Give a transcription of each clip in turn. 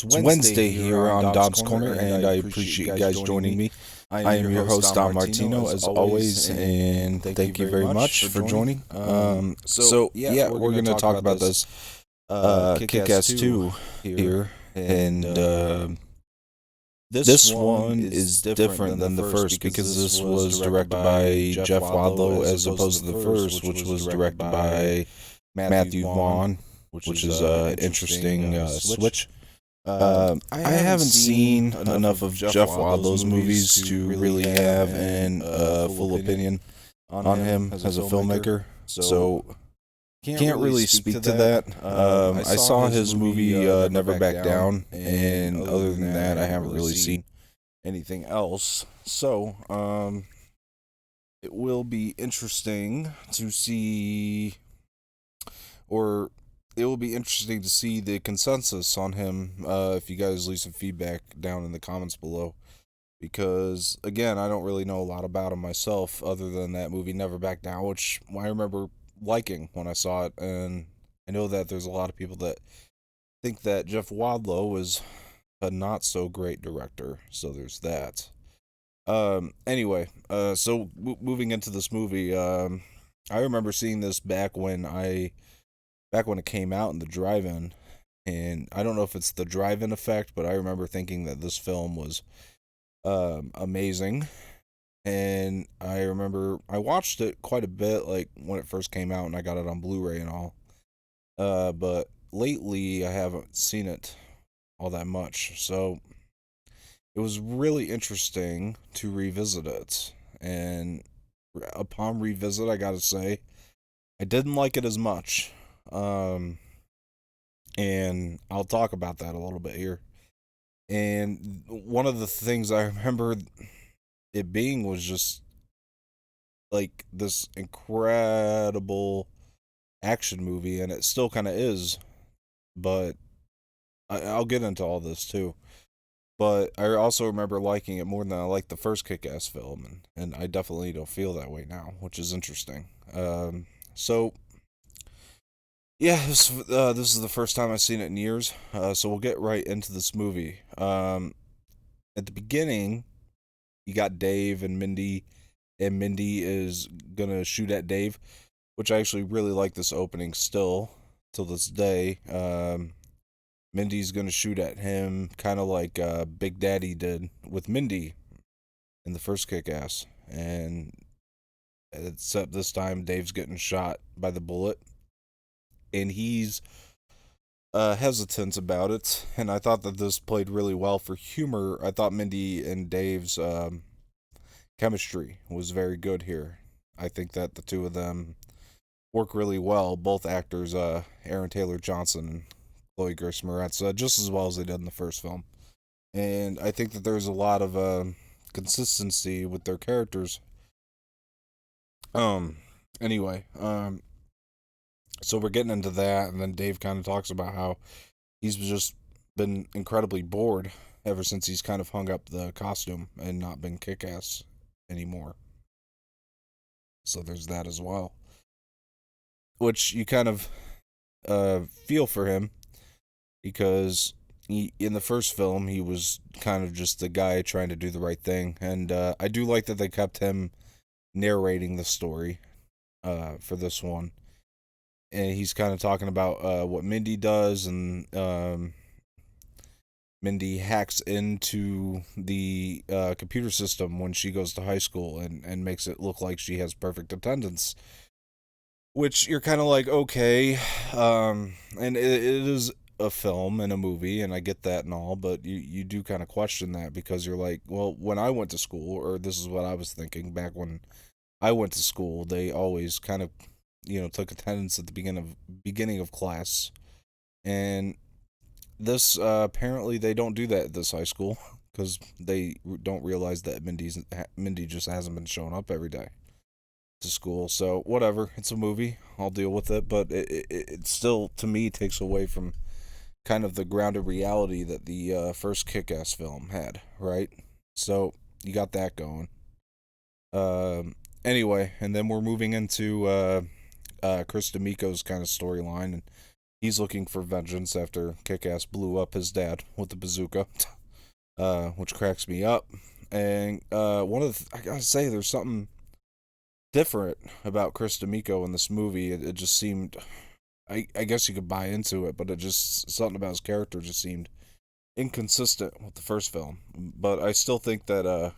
It's Wednesday here on Dom's Corner, and I appreciate you guys joining me. I am your host, Dom Martino, as always, and thank you very much for joining. We're going to talk about this Kick-Ass 2 here, and this one is different than the first because this was directed by Jeff Wadlow as opposed to the first, which was directed by Matthew Vaughn, which is an interesting switch. I haven't seen enough of Jeff Wadlow's movies to really have an full opinion on him as a filmmaker, so can't really speak to that. I saw his movie Never Back Down, and other than that, I haven't really seen anything else. So, it will be interesting to see, or it will be interesting to see the consensus on him if you guys leave some feedback down in the comments below. Because, again, I don't really know a lot about him myself other than that movie Never Back Down, which I remember liking when I saw it. And I know that there's a lot of people that think that Jeff Wadlow is a not-so-great director. So there's that. Moving into this movie, I remember seeing this back when it came out in the drive-in, and I don't know if it's the drive-in effect, but I remember thinking that this film was amazing. And I remember I watched it quite a bit, like when it first came out, and I got it on Blu-ray and all. But lately I haven't seen it all that much, so it was really interesting to revisit it. And upon revisit, I gotta say, I didn't like it as much. And I'll talk about that a little bit here. And one of the things I remember it being was just like this incredible action movie, and it still kind of is, but I'll get into all this too. But I also remember liking it more than I liked the first Kick-Ass film, and I definitely don't feel that way now, which is interesting. So yeah, this is the first time I've seen it in years, so we'll get right into this movie. At the beginning, you got Dave and Mindy, and Mindy is gonna shoot at Dave, which I actually really like this opening still, till this day. Mindy's gonna shoot at him, kind of like Big Daddy did with Mindy in the first Kick-Ass, and except this time Dave's getting shot by the bullet, and he's hesitant about it, and I thought that this played really well for humor. I thought Mindy and Dave's chemistry was very good here. I think that the two of them work really well, both actors, Aaron Taylor Johnson and Chloe Grace Moretz, just as well as they did in the first film. And I think that there's a lot of consistency with their characters. Anyway, so we're getting into that, and then Dave kind of talks about how he's just been incredibly bored ever since he's kind of hung up the costume and not been Kick-Ass anymore. So there's that as well, which you kind of feel for him, because in the first film he was kind of just the guy trying to do the right thing, and I do like that they kept him narrating the story for this one. And he's kind of talking about what Mindy does, and Mindy hacks into the computer system when she goes to high school and makes it look like she has perfect attendance. Which you're kind of like, okay, and it is a film and a movie, and I get that and all, but you do kind of question that, because you're like, well, when I went to school, or this is what I was thinking back when I went to school, they always kind of, took attendance at the beginning of class, and this apparently they don't do that at this high school, because they don't realize that Mindy just hasn't been showing up every day to school. So whatever, it's a movie, I'll deal with it, but it still, to me, takes away from kind of the grounded reality that the first Kick-Ass film had, right? So you got that going. Anyway, and then we're moving into Chris D'Amico's kind of storyline, and He's looking for vengeance after Kick-Ass blew up his dad with the bazooka, which cracks me up. And I gotta say, there's something different about Chris D'Amico in this movie. It just seemed, I guess you could buy into it, but it just something about his character just seemed inconsistent with the first film. But I still think that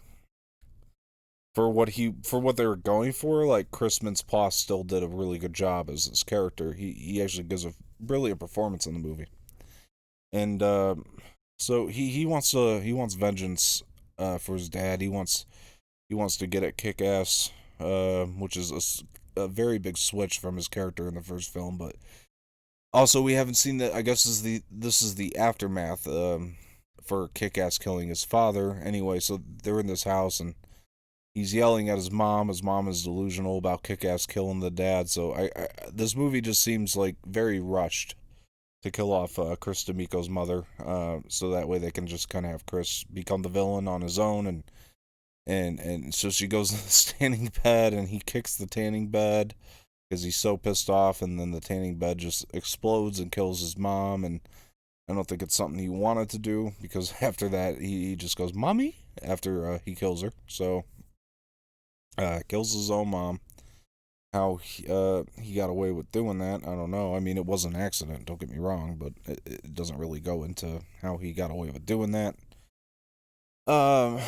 for what they were going for, like Chris Mintz-Plasse still did a really good job as his character. He actually gives a brilliant performance in the movie, and so he wants vengeance for his dad. He wants to get at Kick Ass, which is a very big switch from his character in the first film. But also we haven't seen that. I guess this is the aftermath for Kick Ass killing his father. Anyway, so they're in this house and he's yelling at his mom. His mom is delusional about Kick-Ass killing the dad. So this movie just seems like very rushed to kill off Chris D'Amico's mother, so that way they can just kind of have Chris become the villain on his own, and so she goes in the tanning bed and he kicks the tanning bed because he's so pissed off, and then the tanning bed just explodes and kills his mom, and I don't think it's something he wanted to do because after that he just goes mommy after he kills her. So kills his own mom. How he got away with doing that, I don't know. I mean, it was an accident, don't get me wrong, but it doesn't really go into how he got away with doing that. Um,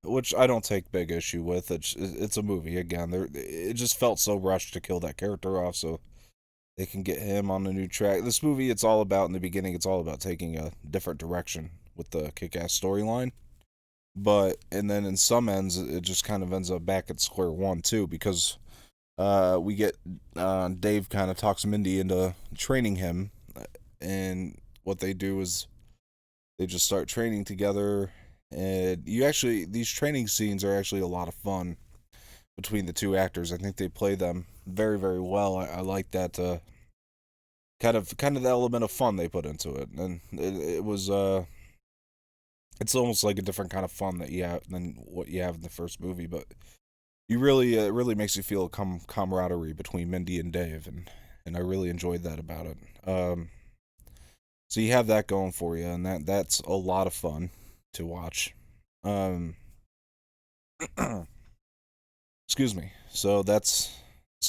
which I don't take big issue with. It's a movie again. It just felt so rushed to kill that character off, so they can get him on a new track. This movie, it's all about in the beginning. It's all about taking a different direction with the kick-ass storyline. But and then in some ends, it just kind of ends up back at square one too, because we get Dave kind of talks Mindy into training him, and what they do is they just start training together, and you actually these training scenes are actually a lot of fun between the two actors. I think they play them very very well. I like that kind of the element of fun they put into it, and it was it's almost like a different kind of fun that you have than what you have in the first movie, but you really it really makes you feel camaraderie between Mindy and Dave, and I really enjoyed that about it. So you have that going for you, and that's a lot of fun to watch. Um, excuse me. So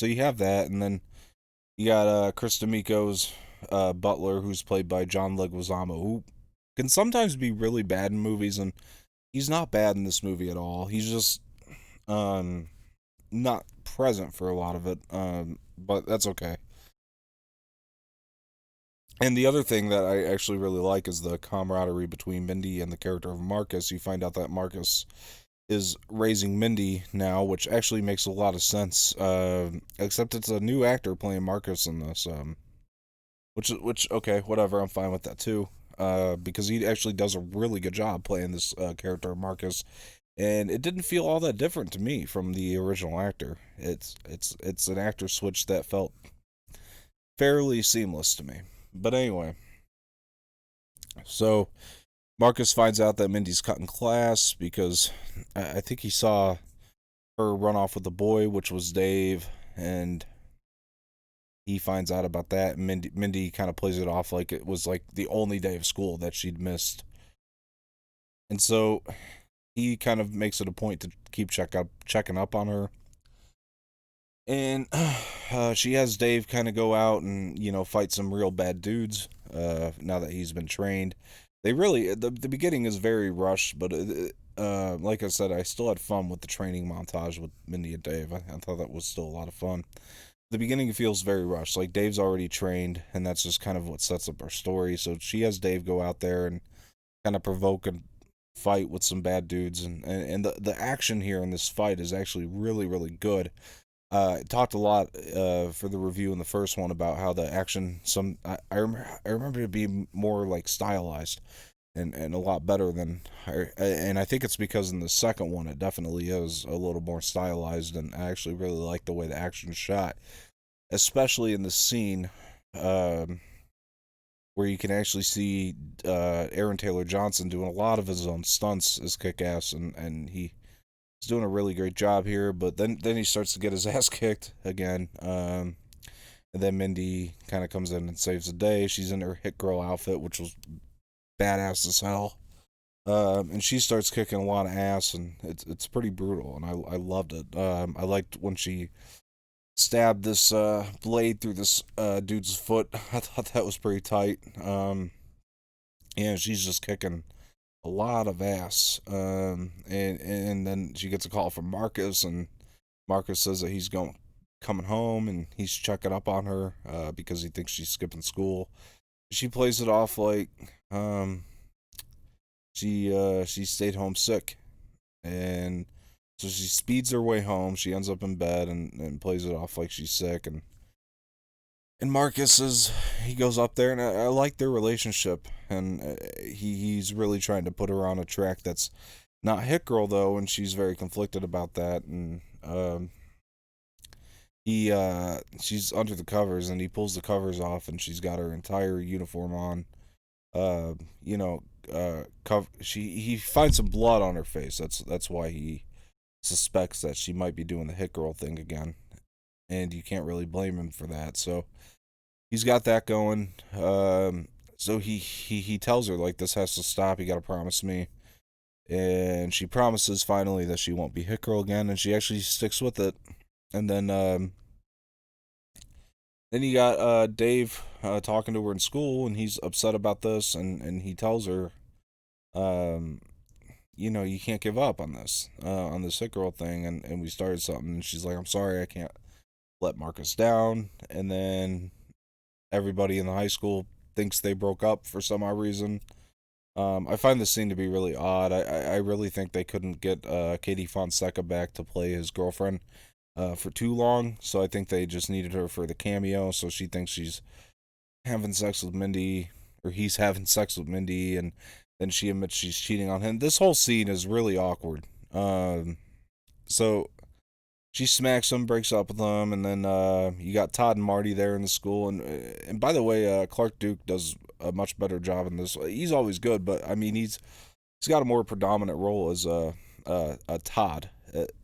you have that, and then you got Chris D'Amico's Butler, who's played by John Leguizamo, who can sometimes be really bad in movies, and he's not bad in this movie at all. He's just um not present for a lot of it, but that's okay. And the other thing that I actually really like is the camaraderie between Mindy and the character of Marcus. You find out that Marcus is raising Mindy now, which actually makes a lot of sense. Except it's a new actor playing Marcus in this, which okay, whatever. I'm fine with that too. Because he actually does a really good job playing this character Marcus, and it didn't feel all that different to me from the original actor. It's an actor switch that felt fairly seamless to me. But anyway, so Marcus finds out that Mindy's cutting class because I think he saw her run off with the boy, which was Dave, and he finds out about that. And Mindy kind of plays it off like it was like the only day of school that she'd missed, and so he kind of makes it a point to keep checking up on her. And she has Dave kind of go out and fight some real bad dudes. Now that he's been trained, they really the beginning is very rushed, but like I said, I still had fun with the training montage with Mindy and Dave. I thought that was still a lot of fun. The beginning feels very rushed, like Dave's already trained, and that's just kind of what sets up our story. So she has Dave go out there and kind of provoke a fight with some bad dudes, and the action here in this fight is actually really really good. Talked a lot for the review in the first one about how the action I remember it being more like stylized and a lot better than and I think it's because in the second one it definitely is a little more stylized, and I actually really like the way the action's shot, especially in the scene um, where you can actually see Aaron Taylor Johnson doing a lot of his own stunts as Kick Ass, and he's doing a really great job here, but then he starts to get his ass kicked again. And then Mindy kind of comes in and saves the day. She's in her hit girl outfit, which was badass as hell. And she starts kicking a lot of ass, and it's pretty brutal, and I loved it. I liked when she stabbed this blade through this dude's foot. I thought that was pretty tight. And she's just kicking a lot of ass. And then she gets a call from Marcus, and Marcus says that he's coming home, and he's checking up on her because he thinks she's skipping school. She plays it off like um, she stayed home sick, and so she speeds her way home. She ends up in bed and plays it off like she's sick, and Marcus is he goes up there, and I like their relationship, and he's really trying to put her on a track that's not hit girl though, and she's very conflicted about that, and he she's under the covers, and he pulls the covers off, and she's got her entire uniform on. uh you know he finds some blood on her face. That's why he suspects that she might be doing the hit girl thing again, and you can't really blame him for that. So he's got that going. So he tells her like, this has to stop, you gotta promise me. And she promises finally that she won't be hit girl again, and she actually sticks with it. And then you got Dave talking to her in school, and he's upset about this, and he tells her, um, you can't give up on this hit girl thing, and we started something, and she's like, I'm sorry, I can't let Marcus down. And then everybody in the high school thinks they broke up for some odd reason. I find this scene to be really odd. I really think they couldn't get Katie Fonseca back to play his girlfriend for too long, so I think they just needed her for the cameo. So she thinks she's having sex with Mindy, or he's having sex with Mindy, and then she admits she's cheating on him. This whole scene is really awkward. So she smacks him, breaks up with him, and then you got Todd and Marty there in the school. And by the way, Clark Duke does a much better job in this. He's always good, but I mean he's got a more predominant role as a Todd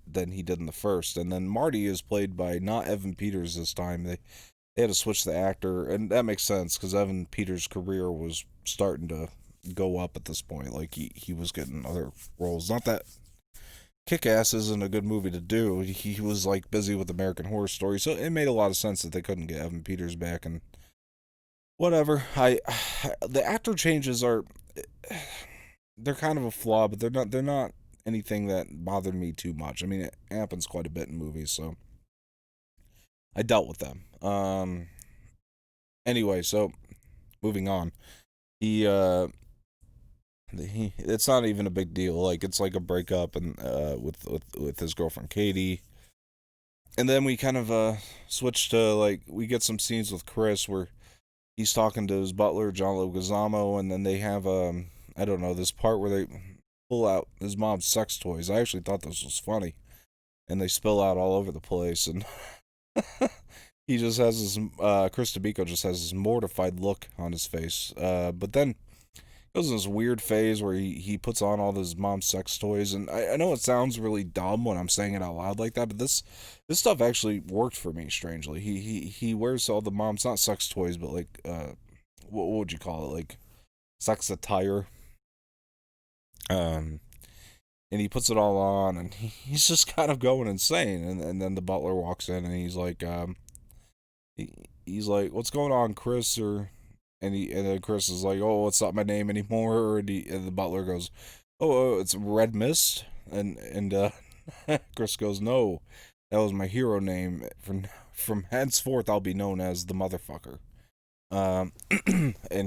than he did in the first. And then Marty is played by not Evan Peters this time. They had to switch the actor, and that makes sense because Evan Peters' career was starting to go up at this point. Like he was getting other roles. Not that Kick-Ass isn't a good movie to do. He was like busy with American Horror Story, so it made a lot of sense that they couldn't get Evan Peters back. And whatever. The actor changes are they're kind of a flaw, but they're not anything that bothered me too much. I mean, it happens quite a bit in movies, so I dealt with them. Anyway, so moving on. He it's not even a big deal. Like, it's like a breakup, and with his girlfriend Katie. And then we kind of switch to, like, we get some scenes with Chris where he's talking to his butler John Leguizamo, and then they have I don't know, this part where they pull out his mom's sex toys. I actually thought this was funny, and they spill out all over the place, and he just has this Chris D'Amico just has this mortified look on his face. But then goes in this weird phase where he puts on all his mom's sex toys, and I know it sounds really dumb when I'm saying it out loud like that, but this stuff actually worked for me strangely. He wears all the mom's, not sex toys, but like what would you call it, like sex attire. um and he puts it all on, and he's just kind of going insane, and then the butler walks in, and he's like he's like, what's going on, Chris? Or and then Chris is like, oh, it's not my name anymore. And the butler goes, oh, it's Red Mist. And Chris goes, no, that was my hero name. From henceforth, I'll be known as the motherfucker. And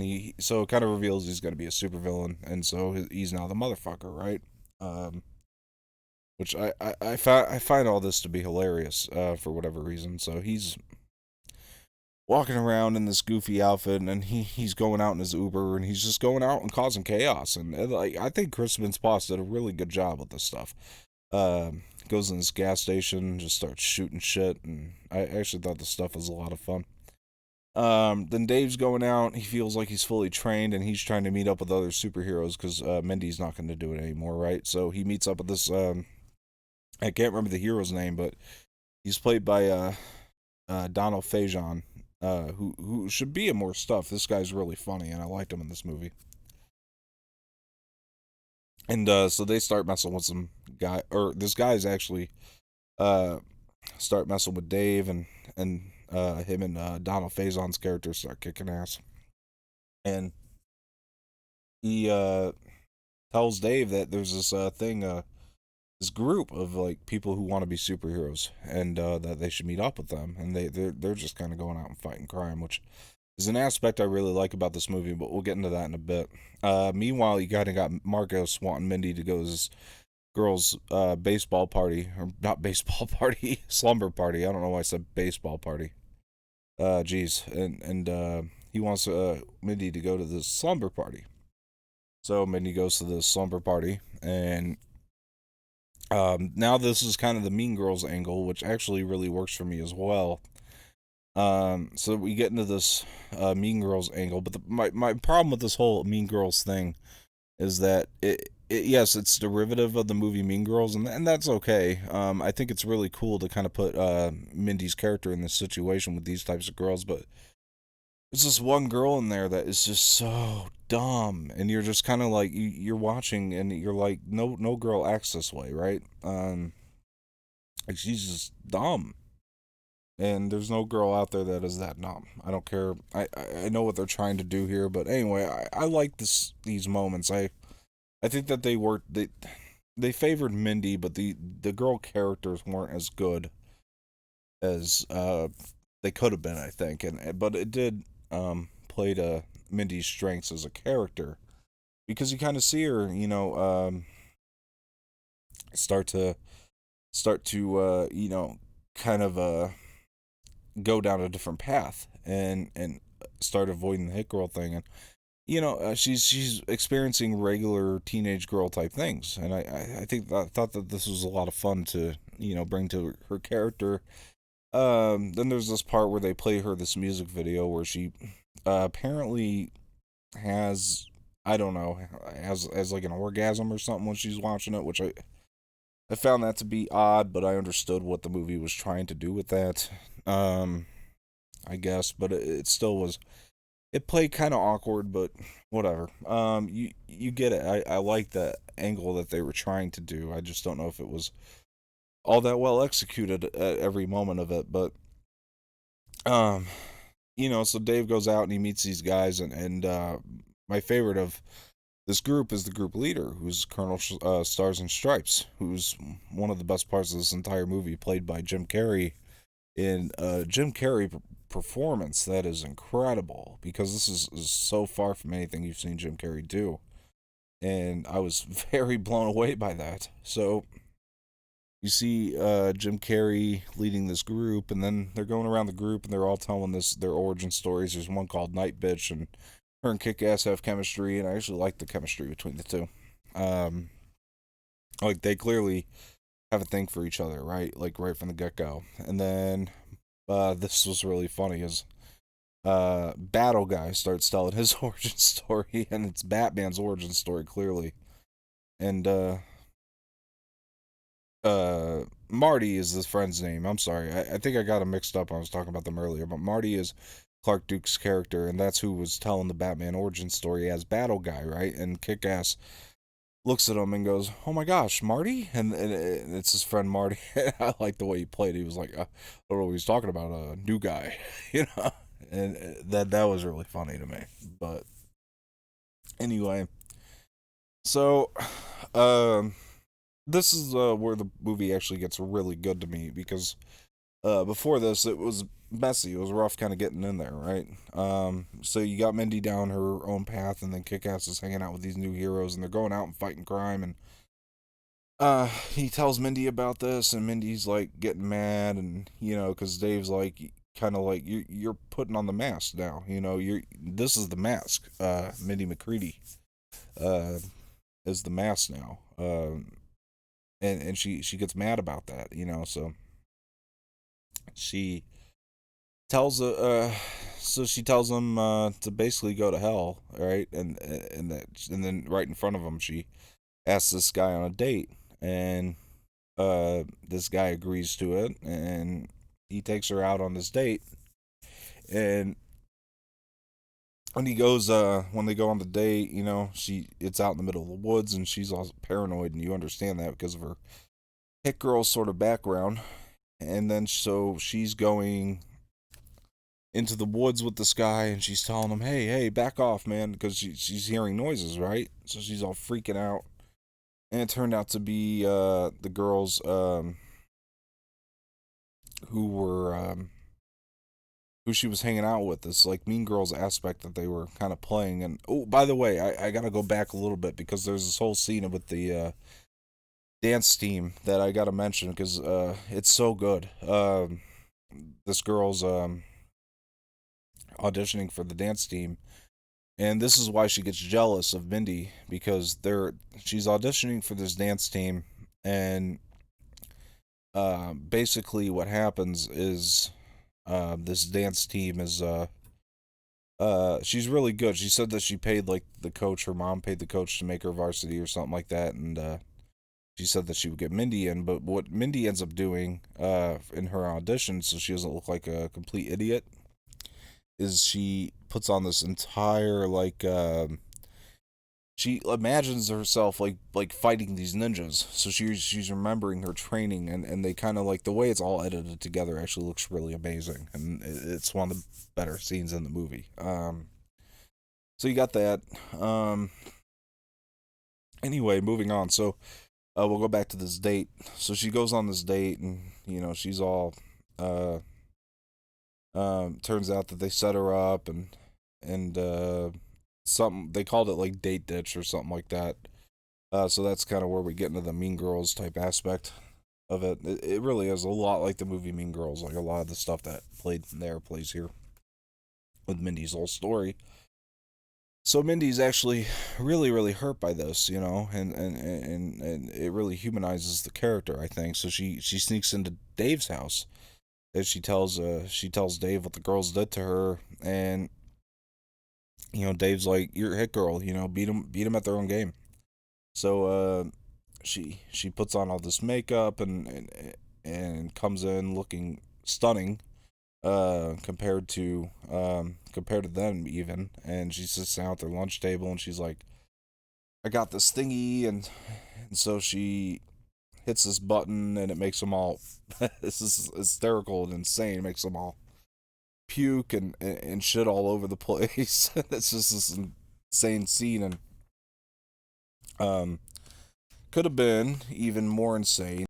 he so it kind of reveals he's going to be a supervillain, and so he's now the motherfucker, right? Which I find all this to be hilarious for whatever reason. So he's walking around in this goofy outfit, and then he's going out in his Uber, and he's just going out and causing chaos. And like, I think Chris Mintz-Plasse did a really good job with this stuff. Goes in this gas station, just starts shooting shit, and I actually thought this stuff was a lot of fun. Then Dave's going out. He feels like he's fully trained, and he's trying to meet up with other superheroes because Mindy's not going to do it anymore, right? So he meets up with this. I can't remember the hero's name, but he's played by Donald Faison, who should be in more stuff. This guy's really funny, and I liked him in this movie. And so they start messing with some guy, or this guy's actually uh start messing with Dave, and him and Donald Faison's character start kicking ass. And he tells Dave that there's this thing, this group of like people who want to be superheroes, and that they should meet up with them, and they're just kind of going out and fighting crime, which is an aspect I really like about this movie, but we'll get into that in a bit. Meanwhile, you kind of got Marcos wanting Mindy to go to this girl's baseball party, or not baseball party, slumber party. I don't know why I said baseball party. Geez, and he wants Mindy to go to this slumber party. So Mindy goes to the slumber party, and now this is kind of the Mean Girls angle, which actually really works for me as well. So we get into this Mean Girls angle, but my problem with this whole Mean Girls thing is that yes, it's derivative of the movie Mean Girls, and that's okay. I think it's really cool to kind of put Mindy's character in this situation with these types of girls, but there's this one girl in there that is just so dumb, and you're just kind of like you're watching, and you're like, no girl acts this way, right? Like she's just dumb, and there's no girl out there that is that dumb. I don't care. I know what they're trying to do here, but anyway, I like these moments. I think that they favored Mindy, but the girl characters weren't as good as they could have been, I think, and but it did play to Mindy's strengths as a character, because you kind of see her, start to kind of go down a different path, and start avoiding the hit girl thing, and she's experiencing regular teenage girl type things, and I thought that this was a lot of fun to bring to her character. Then there's this part where they play her this music video where she apparently has, I don't know, has like an orgasm or something when she's watching it, which I found that to be odd, but I understood what the movie was trying to do with that. Um, I guess, but it still was. It played kind of awkward, but whatever. You get it. I like the angle that they were trying to do. I just don't know if it was all that well executed at every moment of it. But um, so Dave goes out and he meets these guys, and my favorite of this group is the group leader, who's Colonel Stars and Stripes, who's one of the best parts of this entire movie, played by Jim Carrey. In Jim Carrey performance that is incredible, because this is so far from anything you've seen Jim Carrey do, and I was very blown away by that. So you see Jim Carrey leading this group, and then they're going around the group and they're all telling their origin stories. There's one called Night Bitch, and her and Kick Ass have chemistry, and I actually like the chemistry between the two. Um, like they clearly have a thing for each other, right? Like right from the get go. And then this was really funny is Battle Guy starts telling his origin story, and it's Batman's origin story clearly. And Marty is his friend's name. I'm sorry, I think I got him mixed up. I was talking about them earlier, but Marty is Clark Duke's character, and that's who was telling the Batman origin story as Battle Guy, right? And Kick Ass looks at him and goes, "Oh my gosh, Marty!" And it's his friend Marty. I like the way he played. He was like, "I don't know what he's talking about, a new guy," you know. And that was really funny to me. But anyway, so um, this is where the movie actually gets really good to me, because before this it was messy. It was rough, kind of getting in there, right? So you got Mindy down her own path, and then Kick-Ass is hanging out with these new heroes, and they're going out and fighting crime, and he tells Mindy about this, and Mindy's like getting mad, and because Dave's like kind of like you're putting on the mask now. This is the mask. Mindy McCready uh is the mask now. And she gets mad about that. So she tells so she tells him to basically go to hell, right? And then right in front of him, she asks this guy on a date, and this guy agrees to it, and he takes her out on this date, And when he goes, when they go on the date, it's out in the middle of the woods, and she's all paranoid, and you understand that because of her hit girl sort of background. And then so she's going into the woods with this guy, and she's telling him, "Hey, hey, back off, man," because she's hearing noises, right? So she's all freaking out, and it turned out to be the girls who were who she was hanging out with. This like Mean Girls aspect that they were kind of playing. And oh, by the way, I gotta go back a little bit because there's this whole scene with the dance team that I gotta mention because it's so good. This girl's auditioning for the dance team, and this is why she gets jealous of Mindy because she's auditioning for this dance team, and basically what happens is this dance team is she's really good. She said that she paid like the coach, her mom paid the coach to make her varsity or something like that, and she said that she would get Mindy in. But what Mindy ends up doing in her audition, so she doesn't look like a complete idiot, is she puts on this entire like she imagines herself like fighting these ninjas. So she's remembering her training, and they kind of like the way it's all edited together actually looks really amazing, and it's one of the better scenes in the movie. So you got that. Anyway, moving on. So we'll go back to this date. So she goes on this date, and she's all uh turns out that they set her up, and something they called it like date ditch or something like that. So that's kind of where we get into the Mean Girls type aspect of it. It really is a lot like the movie Mean Girls, like a lot of the stuff that played there plays here with Mindy's whole story. So Mindy's actually really, really hurt by this, and it really humanizes the character, I think. So she sneaks into Dave's house, and she tells Dave what the girls did to her, and Dave's like, "You're a hit girl, beat them at their own game." So she puts on all this makeup and comes in looking stunning compared to them even, and she sits down at their lunch table and she's like, "I got this thingy," and so she hits this button and it makes them all this is hysterical and insane. It makes them all puke and shit all over the place. It's just this insane scene, and um could have been even more insane.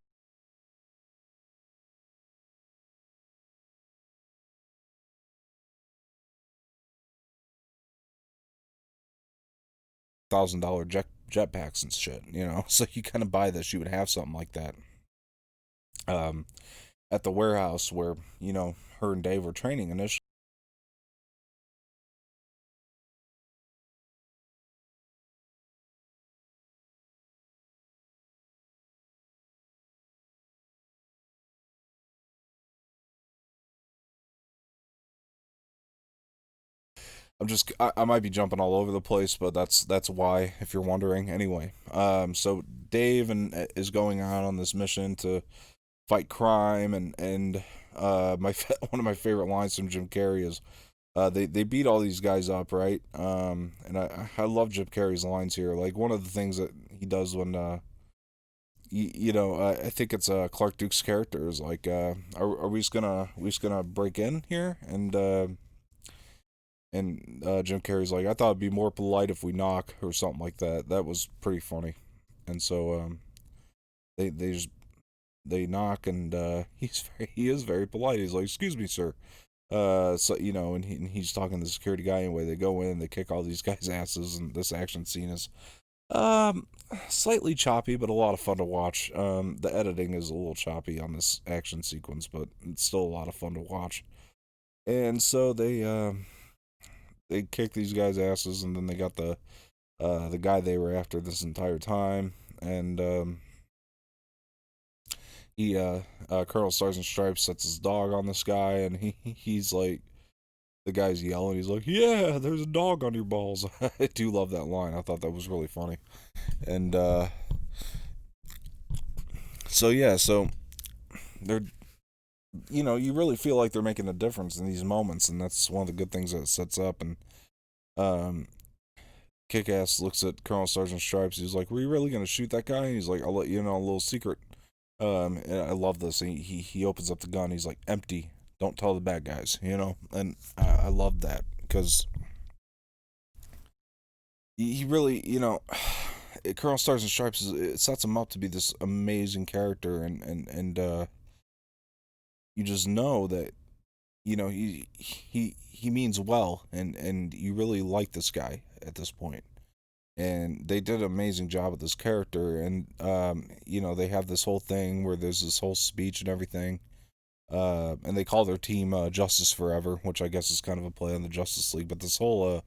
$1,000 jetpacks and shit, so you kind of buy this, you would have something like that um at the warehouse where her and Dave were training initially. I might be jumping all over the place, but that's why, if you're wondering. Anyway, so Dave is going out on this mission to fight crime, and my one of my favorite lines from Jim Carrey is they beat all these guys up, right? And I love Jim Carrey's lines here. Like one of the things that he does when I think it's Clark Duke's character is like, are we just gonna break in here? And Jim Carrey's like, "I thought it'd be more polite if we knock," or something like that. That was pretty funny. And so they just they knock, and he is very polite. He's like, "Excuse me, sir." So and he's talking to the security guy anyway. They go in, they kick all these guys' asses, and this action scene is um slightly choppy, but a lot of fun to watch. The editing is a little choppy on this action sequence, but it's still a lot of fun to watch. And so they kick these guys' asses, and then they got the guy they were after this entire time, and he Colonel Sergeant Stripes sets his dog on this guy, and he's like, the guy's yelling, he's like, "Yeah, there's a dog on your balls." I do love that line. I thought that was really funny, and so yeah, so they're you really feel like they're making a difference in these moments, and that's one of the good things that it sets up. And um, Kick-Ass looks at Colonel Sergeant Stripes. He's like, "Were you really gonna shoot that guy?" And he's like, "I'll let you know a little secret." And I love this. And he opens up the gun. He's like, "Empty. Don't tell the bad guys." And I love that because he really, Colonel Sergeant Stripes it sets him up to be this amazing character, and you just know that he means well, and you really like this guy at this point. And they did an amazing job with this character, and they have this whole thing where there's this whole speech and everything, and they call their team Justice Forever, which I guess is kind of a play on the Justice League. But this whole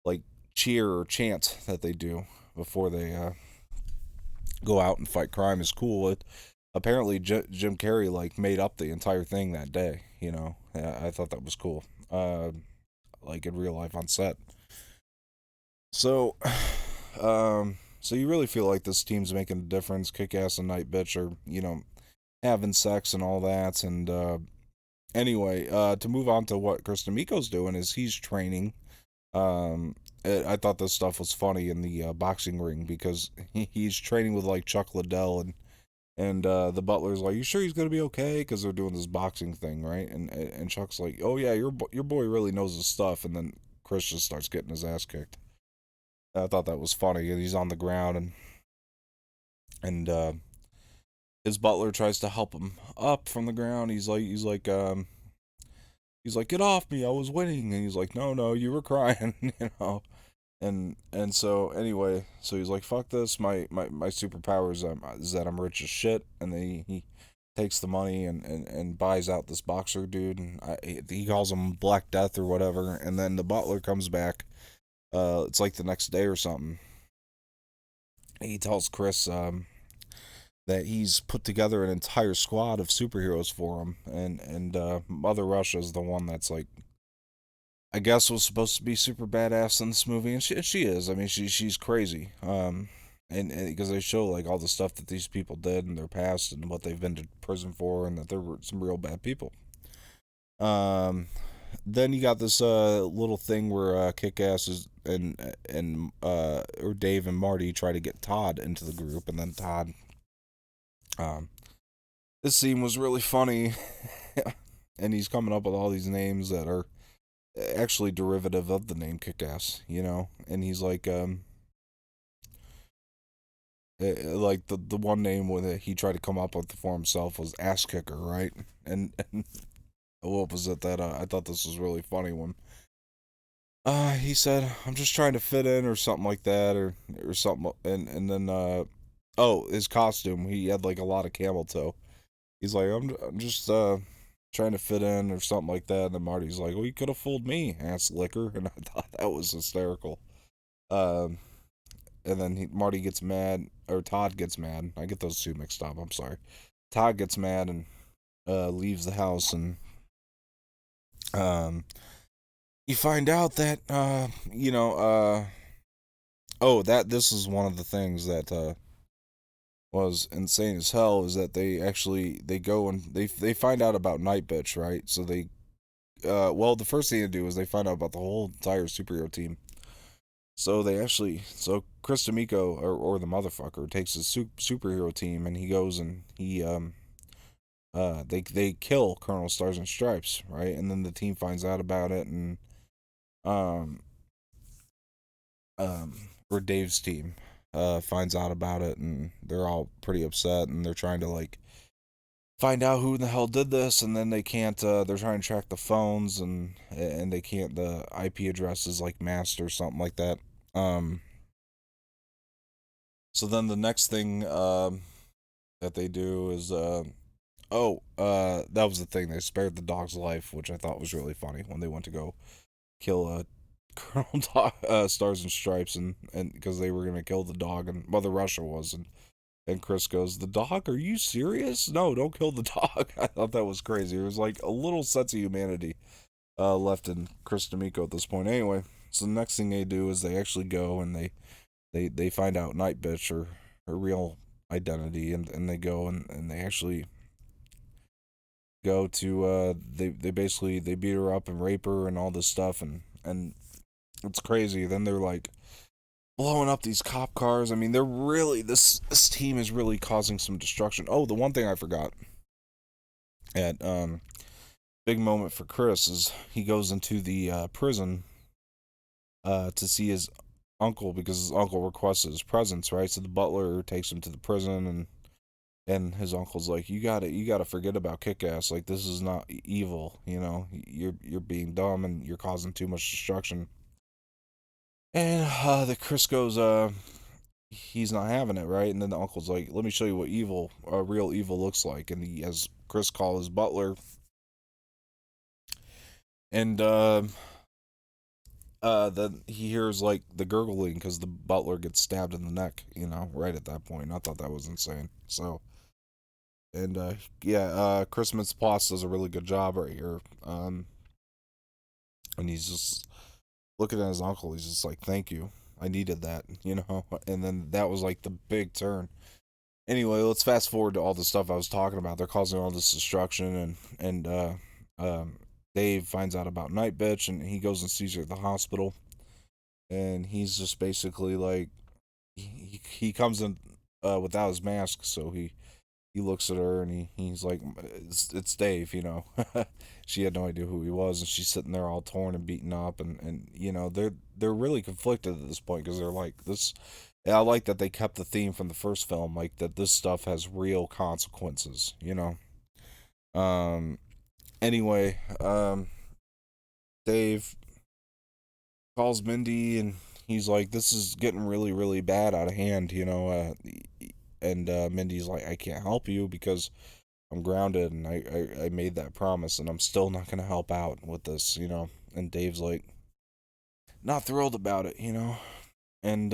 like cheer or chant that they do before they go out and fight crime is cool. Apparently Jim Carrey like made up the entire thing that day. I thought that was cool. Like in real life on set. So, so you really feel like this team's making a difference. Kick Ass and Night Bitch are having sex and all that. And anyway, to move on to what Chris D'Amico's doing is he's training. I thought this stuff was funny in the boxing ring because he's training with like Chuck Liddell, and the butler's like, "You sure he's gonna be okay?" Because they're doing this boxing thing, right? And Chuck's like, "Oh yeah, your boy really knows his stuff." And then Chris just starts getting his ass kicked. I thought that was funny. And he's on the ground, and his butler tries to help him up from the ground. He's like, "Get off me! I was winning." And he's like, "No, no, you were crying," And so anyway, so he's like, "Fuck this! My superpower is that I'm rich as shit." And then he takes the money and buys out this boxer dude, and he calls him Black Death or whatever. And then the butler comes back. It's like the next day or something. He tells Chris that he's put together an entire squad of superheroes for him, and Mother Russia's the one that's like, I guess, was supposed to be super badass in this movie, and she is. I mean, she's crazy. And because they show like all the stuff that these people did in their past and what they've been to prison for, and that there were some real bad people. Um, then you got this little thing where Kick Ass is and or Dave and Marty try to get Todd into the group, and then Todd. Um, this scene was really funny, and he's coming up with all these names that are actually derivative of the name Kick-Ass. And he's like the one name when he tried to come up with for himself was Ass Kicker, right? And what was it that I thought this was really funny when he said, "I'm just trying to fit in," or something like that, or something, and then oh, his costume, he had like a lot of camel toe. He's like, I'm just trying to fit in or something like that. And then Marty's like, "Well, you could have fooled me, ass liquor." And I thought that was hysterical. Um, and then Marty gets mad, or Todd gets mad. I get those two mixed up. I'm sorry. Todd gets mad and leaves the house, and um, you find out that oh, that this is one of the things that was insane as hell is that they go and they find out about Night Bitch, right? So they well, the first thing they do is they find out about the whole entire superhero team. So Chris D'Amico, or the motherfucker, takes his superhero team, and he goes and they kill Colonel Stars and Stripes, right? And then the team finds out about it, and um um or Dave's team finds out about it, and they're all pretty upset, and they're trying to like find out who in the hell did this, and then they can't. They're trying to track the phones, and they can't. The IP address is like masked or something like that. Um, so then the next thing that they do is that was the thing. They spared the dog's life, which I thought was really funny when they went to go kill Colonel Stars and Stripes, and because they were gonna kill the dog, and Mother Russia was, and Chris goes, "The dog? Are you serious? No, don't kill the dog." I thought that was crazy. There was like a little sense of humanity left in Chris D'Amico at this point. Anyway, so the next thing they do is they actually go and they find out Night Bitch, or her real identity, and they go and they actually go to they basically they beat her up and rape her and all this stuff, and it's crazy. Then they're like blowing up these cop cars. I mean, they're really this team is really causing some destruction. Oh, the one thing I forgot at big moment for Chris is he goes into the prison to see his uncle because his uncle requests his presence, right? So the butler takes him to the prison, and his uncle's like, you gotta forget about Kick-Ass. Like, this is not evil, you know. You're being dumb and you're causing too much destruction. And the Chris goes, he's not having it, right? And then the uncle's like, let me show you what evil, real evil looks like. And he has Chris call his butler, and then he hears like the gurgling because the butler gets stabbed in the neck, you know, right at that point. I thought that was insane. So, and yeah, Chris Mintz-Plasse does a really good job right here. And he's just looking at his uncle. He's just like, "Thank you, I needed that," you know. And then that was like the big turn. Anyway, let's fast forward to all the stuff I was talking about. They're causing all this destruction, and um, Dave finds out about Night Bitch, and he goes and sees her at the hospital, and he's just basically like, he comes in without his mask, so he looks at her and he's like, it's Dave, you know. She had no idea who he was, and she's sitting there all torn and beaten up, and you know they're really conflicted at this point because they're like this. And I like that they kept the theme from the first film, like that this stuff has real consequences, you know. Um. Anyway, Dave calls Mindy and he's like, "This is getting really, really bad out of hand," you know. And Mindy's like, "I can't help you because I'm grounded and I made that promise and I'm still not gonna help out with this, you know." And Dave's like not thrilled about it, you know. And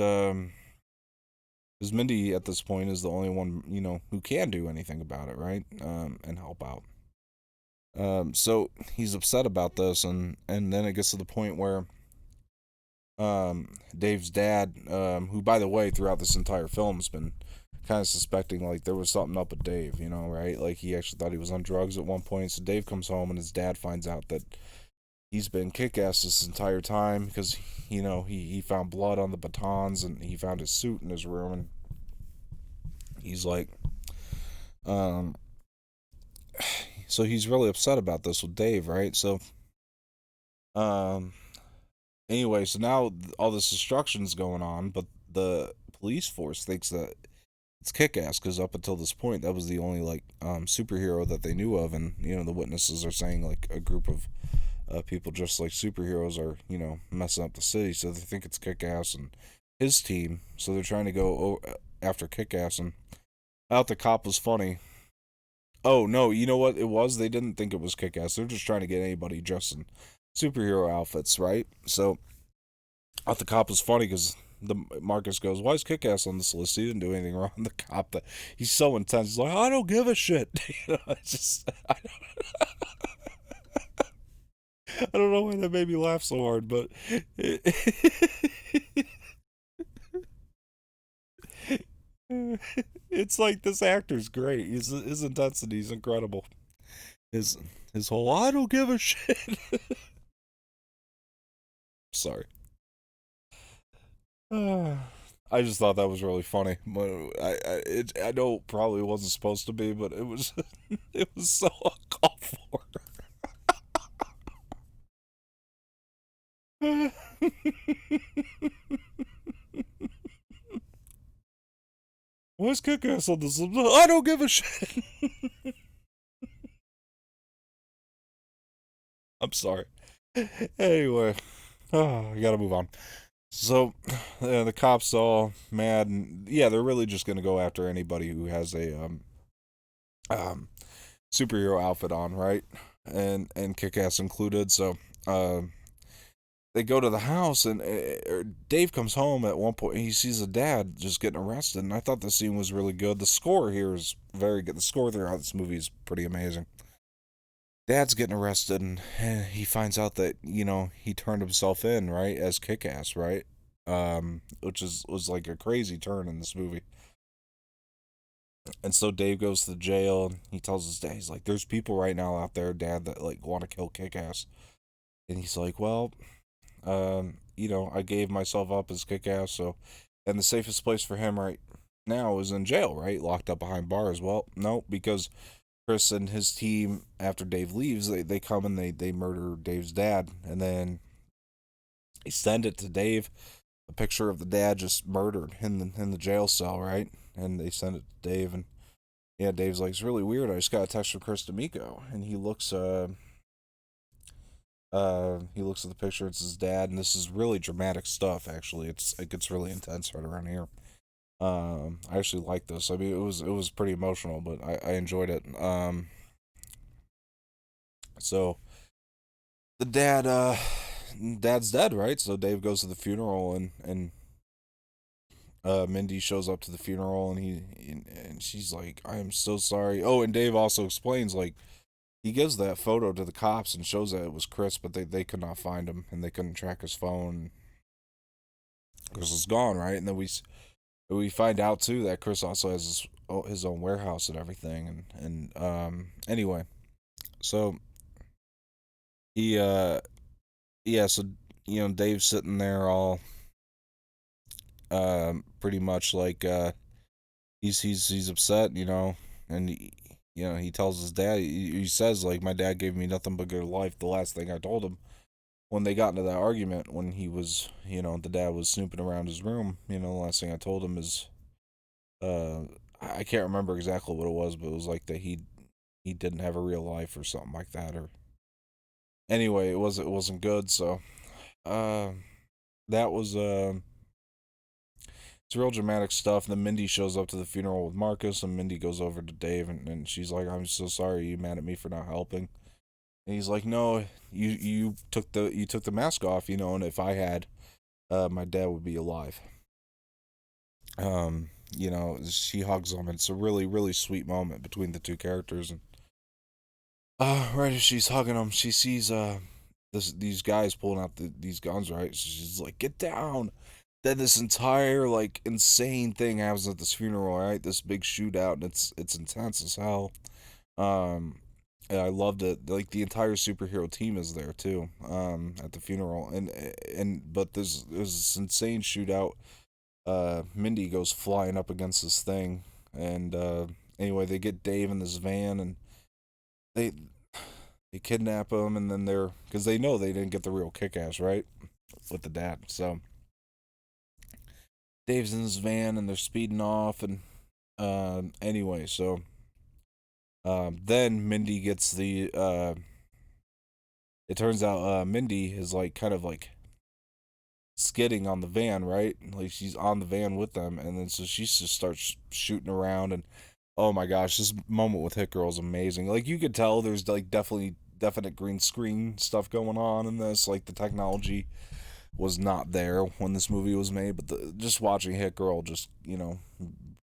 because Mindy at this point is the only one, you know, who can do anything about it, right? And help out. So he's upset about this, and then it gets to the point where Dave's dad, who by the way throughout this entire film has been kind of suspecting like there was something up with Dave, you know, right? Like he actually thought he was on drugs at one point. So Dave comes home and his dad finds out that he's been kick-ass this entire time because you know he found blood on the batons and he found his suit in his room, and he's like, um, so he's really upset about this with Dave, right? So um, anyway, so now all this destruction's going on, but the police force thinks that it's kick-ass because up until this point that was the only like superhero that they knew of, and you know the witnesses are saying like a group of people just like superheroes are, you know, messing up the city, so they think it's kick-ass and his team, so they're trying to go after kick-ass. And I thought the cop was funny. Oh no, you know what it was, they didn't think it was kick-ass, they're just trying to get anybody dressed in superhero outfits, right? So I thought the cop was funny because the Marcus goes, "Why is Kick-Ass on this list? He didn't do anything wrong." The cop, he's so intense. He's like, "I don't give a shit." You know, I don't know why that made me laugh so hard, but it's like this actor's great. His intensity is incredible. His his whole "I don't give a shit." Sorry. I just thought that was really funny, but I know it probably wasn't supposed to be, but it was it was so uncalled for. Why's Kick-Ass on this? I don't give a shit. I'm sorry. Anyway, I gotta move on. So, the cops all mad, and yeah, they're really just gonna go after anybody who has a um superhero outfit on, right? And Kick-Ass included. So, they go to the house, and Dave comes home at one point. And he sees a dad just getting arrested, and I thought the scene was really good. The score here is very good. The score throughout this movie is pretty amazing. Dad's getting arrested, and he finds out that you know he turned himself in right as Kick-Ass, right? Which is was like a crazy turn in this movie. And so Dave goes to the jail and he tells his dad, he's like, "There's people right now out there, Dad, that like want to kill Kick-Ass." And he's like, "Well, I gave myself up as Kick-Ass, so and the safest place for him right now is in jail, right? Locked up behind bars." Well, no, because Chris and his team, after Dave leaves, they come and they murder Dave's dad, and then they send it to Dave, a picture of the dad just murdered in the jail cell, right? And they send it to Dave, and yeah, Dave's like, "It's really weird. I just got a text from Chris D'Amico," and he looks at the picture. It's his dad, and this is really dramatic stuff. Actually, it gets really intense right around here. I actually like this. I mean, it was pretty emotional, but I enjoyed it. So the dad's dead, right? So Dave goes to the funeral, and Mindy shows up to the funeral, and and she's like, "I am so sorry." Oh, and Dave also explains, like, he gives that photo to the cops and shows that it was Chris, but they could not find him and they couldn't track his phone. Chris is gone, right? And then we find out too that Chris also has his own warehouse and everything. And anyway, so he yeah, so Dave's sitting there all pretty much like he's upset, and he tells his dad, he says, like, "My dad gave me nothing but good life." The last thing I told him when they got into that argument, when he was, the dad was snooping around his room, the last thing I told him is, uh, I can't remember exactly what it was, but it was like that he didn't have a real life or something like that. Or anyway, it wasn't good. So, uh, that was it's real dramatic stuff. Then Mindy shows up to the funeral with Marcus, and Mindy goes over to Dave, and she's like, "I'm so sorry. You mad at me for not helping?" And he's like, "No, you took the mask off, and if I had, my dad would be alive." She hugs him. It's a really, really sweet moment between the two characters. And right as she's hugging him, she sees these guys pulling out these guns. Right, so she's like, "Get down!" Then this entire like insane thing happens at this funeral. Right, this big shootout, and it's intense as hell. Um, and I loved it. Like, the entire superhero team is there too. At the funeral, and but there's this insane shootout. Mindy goes flying up against this thing, and anyway, they get Dave in this van, and they they kidnap him, and then because they know they didn't get the real Kick-Ass, right, with the dad. So Dave's in his van, and they're speeding off, and anyway, so then Mindy gets the. It turns out Mindy is like kind of like skidding on the van, right? Like, she's on the van with them, and then so she just starts shooting around, and oh my gosh, this moment with Hit Girl is amazing. Like, you could tell there's like definitely definite green screen stuff going on in this. Like, the technology was not there when this movie was made, but just watching Hit Girl just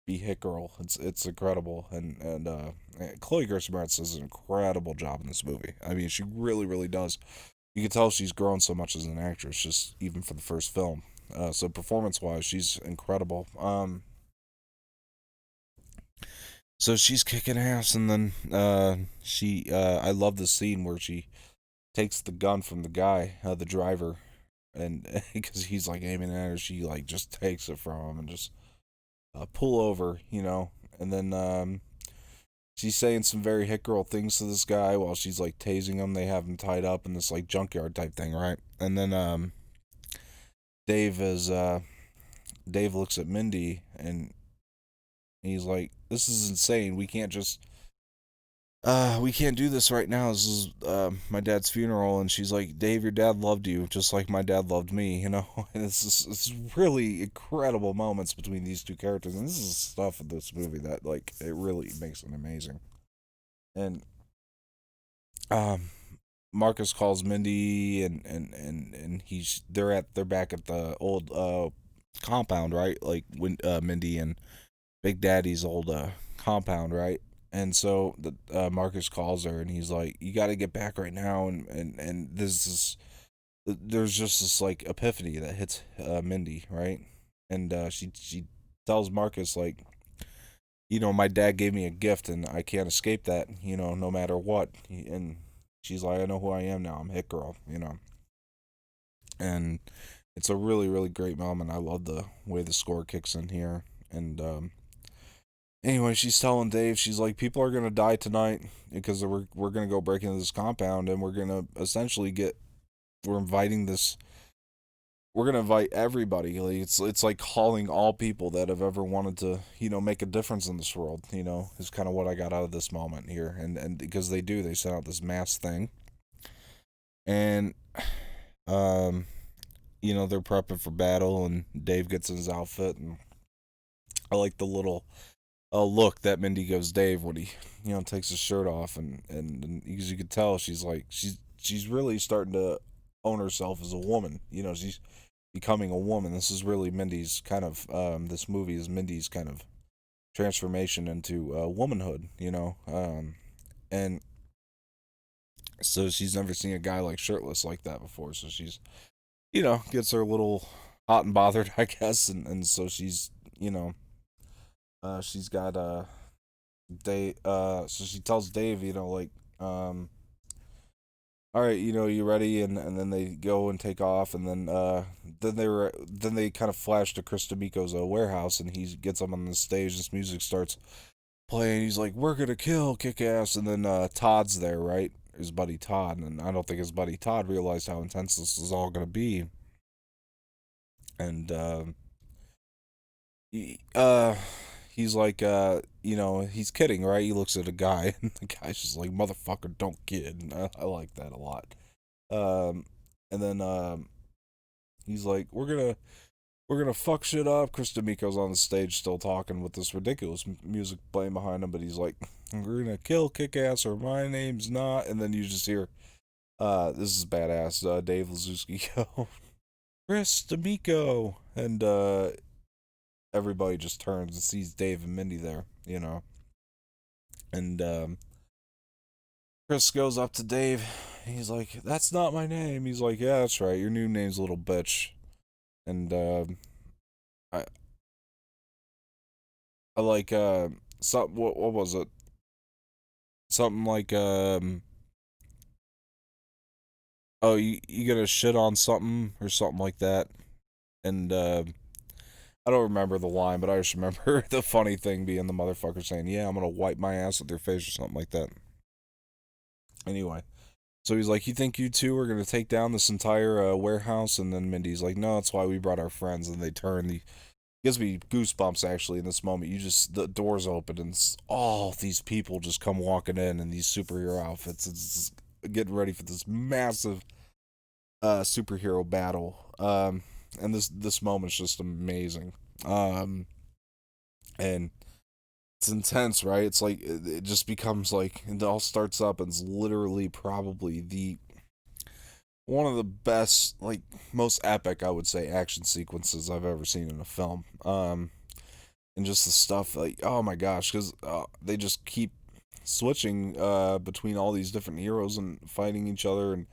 be Hit Girl, it's incredible. And Chloe Grace Moretz does an incredible job in this movie. I mean, she really really does. You can tell she's grown so much as an actress, just even for the first film. So performance wise, she's incredible. So she's kicking ass, and then I love the scene where she takes the gun from the guy, the driver, and because he's like aiming at her, she like just takes it from him and just pull over, and then she's saying some very hit girl things to this guy while she's like tasing him. They have him tied up in this like junkyard type thing, right? And then Dave is Dave looks at Mindy, and he's like, "This is insane. We can't do this right now. This is my dad's funeral." And she's like, "Dave, your dad loved you just like my dad loved me, you know." And it's really incredible moments between these two characters, and this is stuff in this movie that, like, it really makes it amazing. And um, Marcus calls Mindy, and they're back at the old compound, right? Like, when Mindy and Big Daddy's old compound, right? And so Marcus calls her, and he's like, "You got to get back right now." And there's just this like epiphany that hits Mindy, right? And she tells Marcus, like, my dad gave me a gift and I can't escape that, no matter what. And she's like, I know who I am now. I'm Hit Girl. And it's a really, really great moment. I love the way the score kicks in here. And anyway, she's telling Dave, she's like, people are gonna die tonight because we're gonna go break into this compound and we're gonna essentially we're inviting this we're gonna invite everybody. Like it's like calling all people that have ever wanted to, make a difference in this world. Is kind of what I got out of this moment here, and because they send out this mass thing, and um, they're prepping for battle, and Dave gets in his outfit, and I like the little look that Mindy gives Dave when he, takes his shirt off, and because you could tell she's really starting to own herself as a woman. She's becoming a woman. This is really Mindy's kind of this movie is Mindy's kind of transformation into womanhood, and so she's never seen a guy like shirtless like that before. So she's gets her a little hot and bothered, I guess, and so she's got Dave. So she tells Dave, like um all right, you ready? And then they go and take off, and then they kind of flash to Chris D'Amico's warehouse, and he gets up on the stage. This music starts playing. He's like, "We're gonna kill Kick Ass," and then Todd's there, right? His buddy Todd, and I don't think his buddy Todd realized how intense this is all gonna be, and he, he's like, he's kidding, right? He looks at a guy, and the guy's just like, "Motherfucker, don't kid." And I like that a lot. Um, and then he's like, "We're gonna fuck shit up." Chris D'Amico's on the stage still talking with this ridiculous music playing behind him, but he's like, "We're gonna kill Kick Ass or my name's not." And then you just hear, this is badass. Dave Lazuski go, "Chris D'Amico," and everybody just turns and sees Dave and Mindy there. And Chris goes up to Dave. He's like, "That's not my name." He's like, "Yeah, that's right. Your new name's Little Bitch." And I I like something. What was it? Something like oh, you gonna shit on something or something like that. And I don't remember the line, but I just remember the funny thing being the motherfucker saying, "Yeah, I'm gonna wipe my ass with your face" or something like that. Anyway, so he's like, "You think you two are gonna take down this entire warehouse?" And then Mindy's like, "No, that's why we brought our friends." And they turn. The gives me goosebumps actually in this moment. The doors open and all these people just come walking in these superhero outfits. It's getting ready for this massive superhero battle. And this moment's just amazing. Um, and it's intense, right? It's like it just becomes like it all starts up and it's literally probably the one of the best, like most epic, I would say, action sequences I've ever seen in a film. And just the stuff like, oh my gosh, because they just keep switching between all these different heroes and fighting each other, and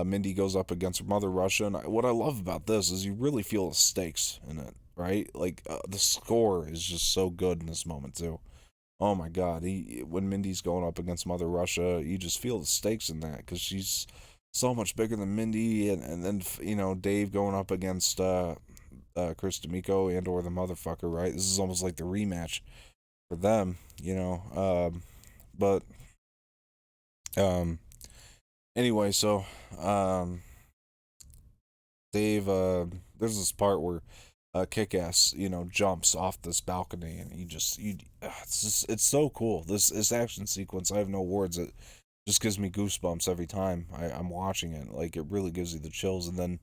Mindy goes up against her mother Russia. And what I love about this is you really feel the stakes in it, right? Like the score is just so good in this moment too. Oh my God, when Mindy's going up against Mother Russia, you just feel the stakes in that because she's so much bigger than Mindy, and then Dave going up against Chris D'Amico and or the motherfucker, right? This is almost like the rematch for them. But um, anyway, so um, Dave, there's this part where Kick-Ass, jumps off this balcony, and it's so cool. This action sequence, I have no words. It just gives me goosebumps every time I'm watching it. Like it really gives you the chills, and then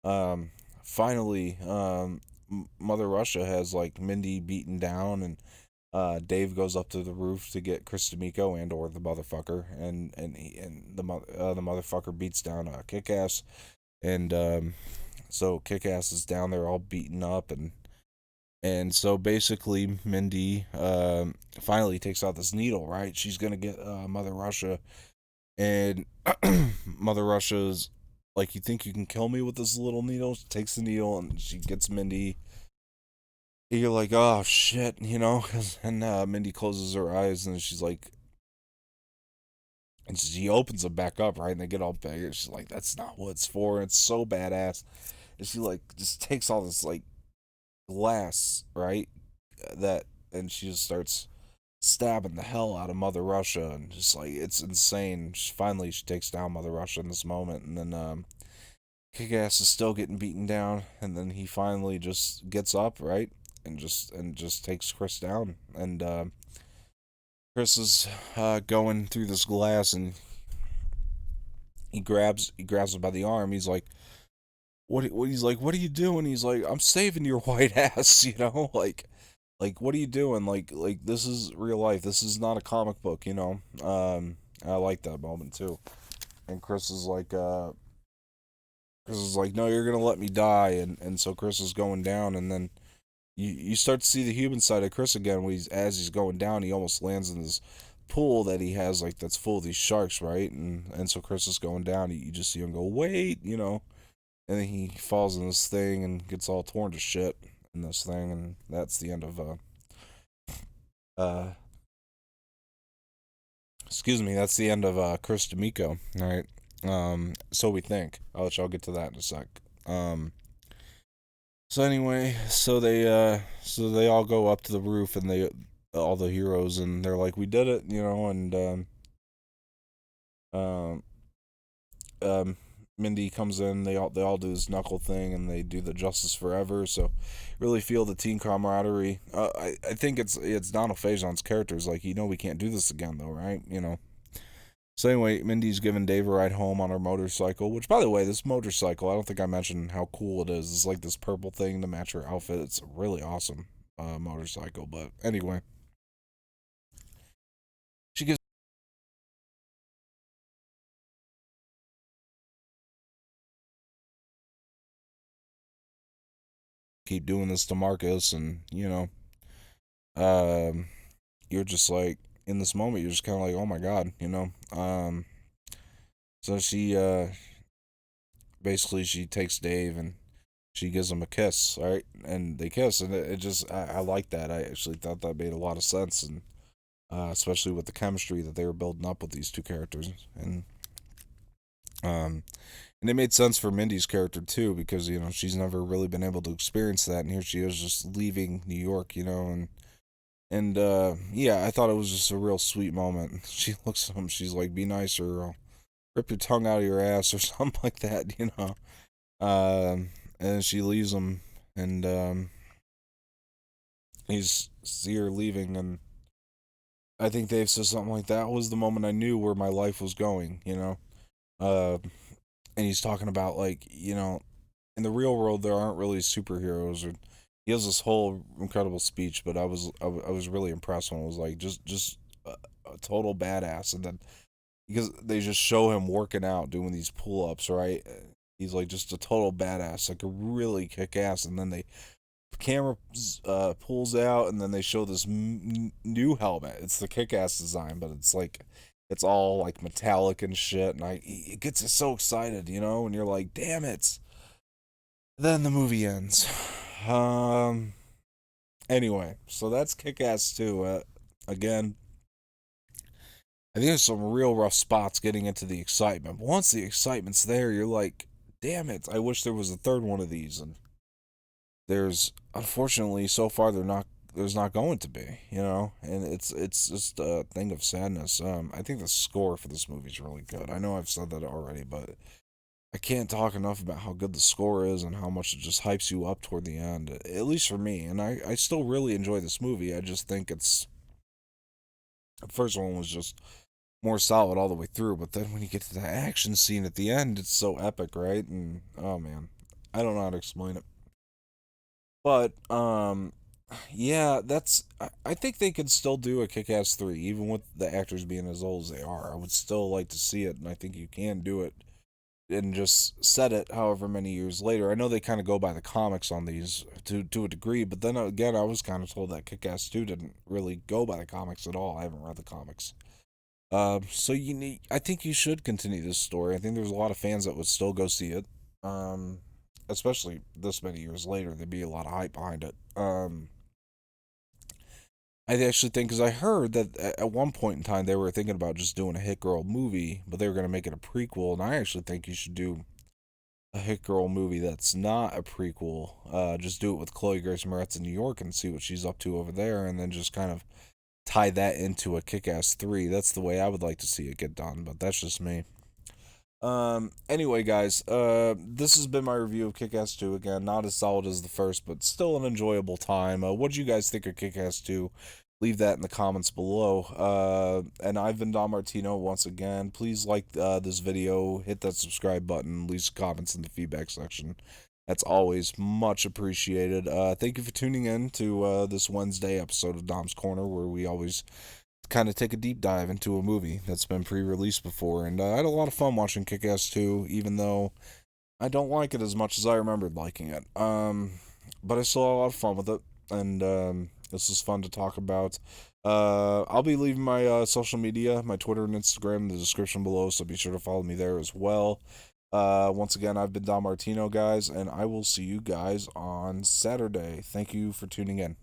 um, finally, Mother Russia has like Mindy beaten down, and Dave goes up to the roof to get Chris D'Amico and or the motherfucker, and the motherfucker beats down Kick Ass, and so Kick Ass is down there all beaten up, and so basically Mindy finally takes out this needle, right? She's gonna get Mother Russia, and Mother Russia's like, "You think you can kill me with this little needle?" She takes the needle and she gets Mindy, You're like, oh shit, and Mindy closes her eyes and she's like, and she opens them back up, right? And they get all big. And she's like, that's not what it's for. It's so badass. And she like just takes all this like glass, right? That and she just starts stabbing the hell out of Mother Russia, and just like it's insane. Finally, she takes down Mother Russia in this moment, and then Kick-Ass is still getting beaten down, and then he finally just gets up, right, and just takes Chris down, and Chris is going through this glass, and he grabs him by the arm. He's like, what? He's like, what are you doing? He's like, I'm saving your white ass, like what are you doing? Like this is real life. This is not a comic book. I like that moment too. And Chris is like, no, you're gonna let me die, and so Chris is going down, and then you start to see the human side of Chris again. When as he's going down, he almost lands in this pool that he has like that's full of these sharks, right? And so Chris is going down. You just see him go, wait. And then he falls in this thing and gets all torn to shit in this thing, and that's the end of uh excuse me, that's the end of Chris D'Amico. All right. So we think. I'll get to that in a sec. Um, so anyway, so they all go up to the roof, and they all the heroes, and they're like, we did it. And um, um, Mindy comes in. They all do this knuckle thing, and they do the Justice Forever. So really feel the team camaraderie. I think it's Donald Faison's characters like we can't do this again though, right? So anyway, Mindy's giving Dave a ride home on her motorcycle. Which, by the way, this motorcycle, I don't think I mentioned how cool it is. It's like this purple thing to match her outfit. It's a really awesome motorcycle. But anyway, she gives keep doing this to Marcus, and um, you're just like in this moment, you're just kind of like, oh my god. So she takes Dave and she gives him a kiss, all right, and they kiss, and it just I like that. I actually thought that made a lot of sense, and especially with the chemistry that they were building up with these two characters, um, and it made sense for Mindy's character too because she's never really been able to experience that, and here she is just leaving New York, and yeah, I thought it was just a real sweet moment. She looks at him, she's like, "Be nicer, or I'll rip your tongue out of your ass," or something like that. And she leaves him, and he's see her leaving, and I think Dave says something like that was the moment I knew where my life was going. Uh, and he's talking about like in the real world there aren't really superheroes, or he has this whole incredible speech, but I was really impressed when it was like just a total badass, and then because they just show him working out doing these pull-ups, right? He's like just a total badass, like a really kick ass, and then they camera pulls out, and then they show this new helmet. It's the kick-ass design, but it's like it's all like metallic and shit, and it gets us so excited, and you're like, damn it. Then the movie ends. Um. Anyway, so that's Kick-Ass 2. Again, I think there's some real rough spots getting into the excitement. But once the excitement's there, you're like, damn it, I wish there was a third one of these. And there's unfortunately so far there's not going to be. And it's just a thing of sadness. I think the score for this movie is really good. I know I've said that already, but I can't talk enough about how good the score is and how much it just hypes you up toward the end, at least for me. And I still really enjoy this movie. I just think the first one was just more solid all the way through, but then when you get to that action scene at the end, it's so epic, right? And oh man, I don't know how to explain it. But yeah, I think they could still do a Kick-Ass 3 even with the actors being as old as they are. I would still like to see it, and I think you can do it and just set it however many years later. I know they kind of go by the comics on these to a degree, but then again, I was kind of told that Kick-Ass 2 didn't really go by the comics at all. I haven't read the comics. So I think you should continue this story. I think there's a lot of fans that would still go see it. Um, Especially this many years later, there'd be a lot of hype behind it. I actually think, because I heard that at one point in time they were thinking about just doing a Hit Girl movie, but they were going to make it a prequel, and I actually think you should do a Hit Girl movie that's not a prequel. Just do it with Chloe Grace Moretz in New York and see what she's up to over there, and then just kind of tie that into a Kick-Ass 3. That's the way I would like to see it get done, but that's just me. Anyway, guys, this has been my review of Kick-Ass 2. Again, not as solid as the first, but still an enjoyable time. What do you guys think of Kick-Ass 2? Leave that in the comments below. And I've been Don Martino once again. Please like this video, hit that subscribe button, leave some comments in the feedback section. That's always much appreciated. Thank you for tuning in to this Wednesday episode of Dom's Corner, where we always kind of take a deep dive into a movie that's been pre-released before. And I had a lot of fun watching Kick-Ass 2, even though I don't like it as much as I remembered liking it. But I still had a lot of fun with it, and this is fun to talk about. I'll be leaving my social media, my Twitter and Instagram, in the description below, so be sure to follow me there as well. Once again, I've been Don Martino, guys, and I will see you guys on Saturday. Thank you for tuning in.